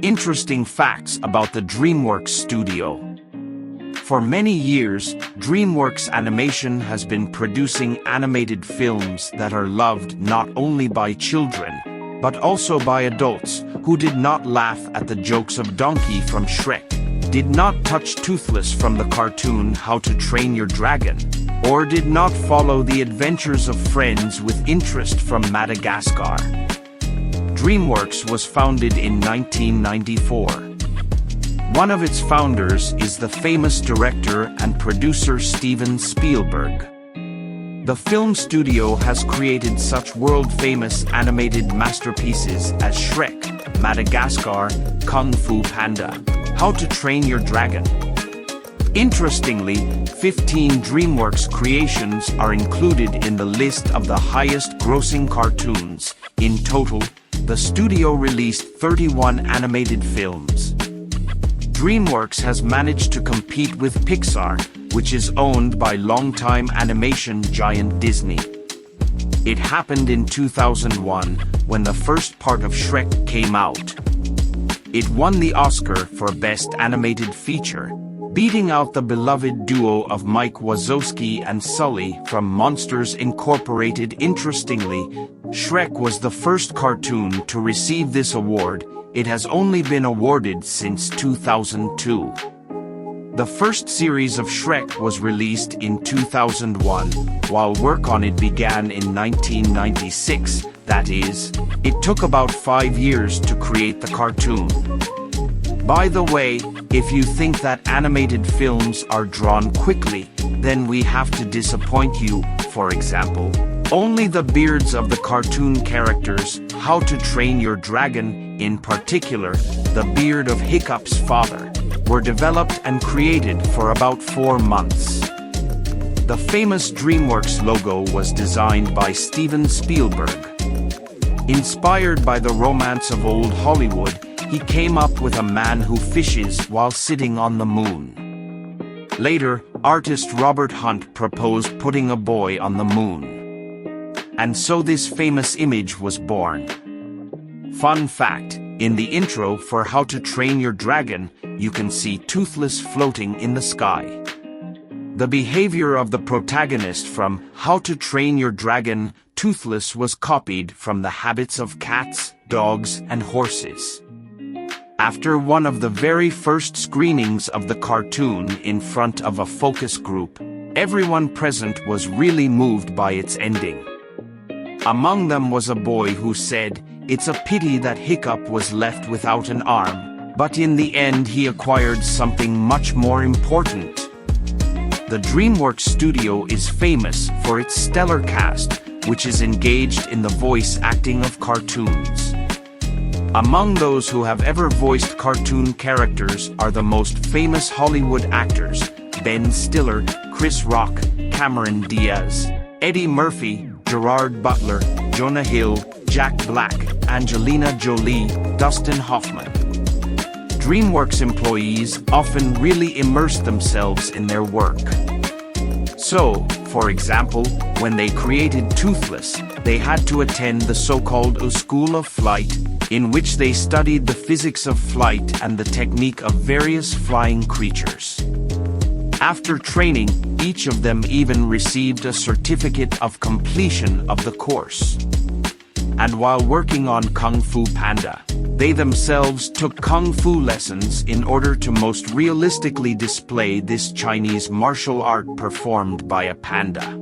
Interesting facts about the DreamWorks studio. For many years, DreamWorks Animation has been producing animated films that are loved not only by children, but also by adults who did not laugh at the jokes of Donkey from Shrek, did not touch Toothless from the cartoon How to Train Your Dragon, or did not follow the adventures of friends with interest from Madagascar. DreamWorks was founded in 1994. One of its founders is the famous director and producer Steven Spielberg. The film studio has created such world-famous animated masterpieces as Shrek, Madagascar, Kung Fu Panda, How to Train Your Dragon. Interestingly, 15 DreamWorks creations are included in the list of the highest-grossing cartoons. In total, the studio released 31 animated films. DreamWorks has managed to compete with Pixar, which is owned by longtime animation giant Disney. It happened in 2001, when the first part of Shrek came out. It won the Oscar for Best Animated Feature, beating out the beloved duo of Mike Wazowski and Sully from Monsters Incorporated. Interestingly, Shrek was the first cartoon to receive this award. It has only been awarded since 2002. The first series of Shrek was released in 2001, while work on it began in 1996. That is, it took about 5 years to create the cartoon. By the way, if you think that animated films are drawn quickly, then we have to disappoint you. For example, only the beards of the cartoon characters, How to Train Your Dragon, in particular, the beard of Hiccup's father, were developed and created for about 4 months. The famous DreamWorks logo was designed by Steven Spielberg. Inspired by the romance of old Hollywood, he came up with a man who fishes while sitting on the moon. Later, artist Robert Hunt proposed putting a boy on the moon. And so this famous image was born. Fun fact, in the intro for How to Train Your Dragon, you can see Toothless floating in the sky. The behavior of the protagonist from How to Train Your Dragon, Toothless, was copied from the habits of cats, dogs, and horses. After one of the very first screenings of the cartoon in front of a focus group, everyone present was really moved by its ending. Among them was a boy who said, "It's a pity that Hiccup was left without an arm, but in the end he acquired something much more important." The DreamWorks studio is famous for its stellar cast, which is engaged in the voice acting of cartoons. Among those who have ever voiced cartoon characters are the most famous Hollywood actors: Ben Stiller, Chris Rock, Cameron Diaz, Eddie Murphy, Gerard Butler, Jonah Hill, Jack Black, Angelina Jolie, Dustin Hoffman. DreamWorks employees often really immerse themselves in their work. So, for example, when they created Toothless, they had to attend the so-called School of Flight, in which they studied the physics of flight and the technique of various flying creatures. After training, each of them even received a certificate of completion of the course. And while working on Kung Fu Panda, they themselves took Kung Fu lessons in order to most realistically display this Chinese martial art performed by a panda.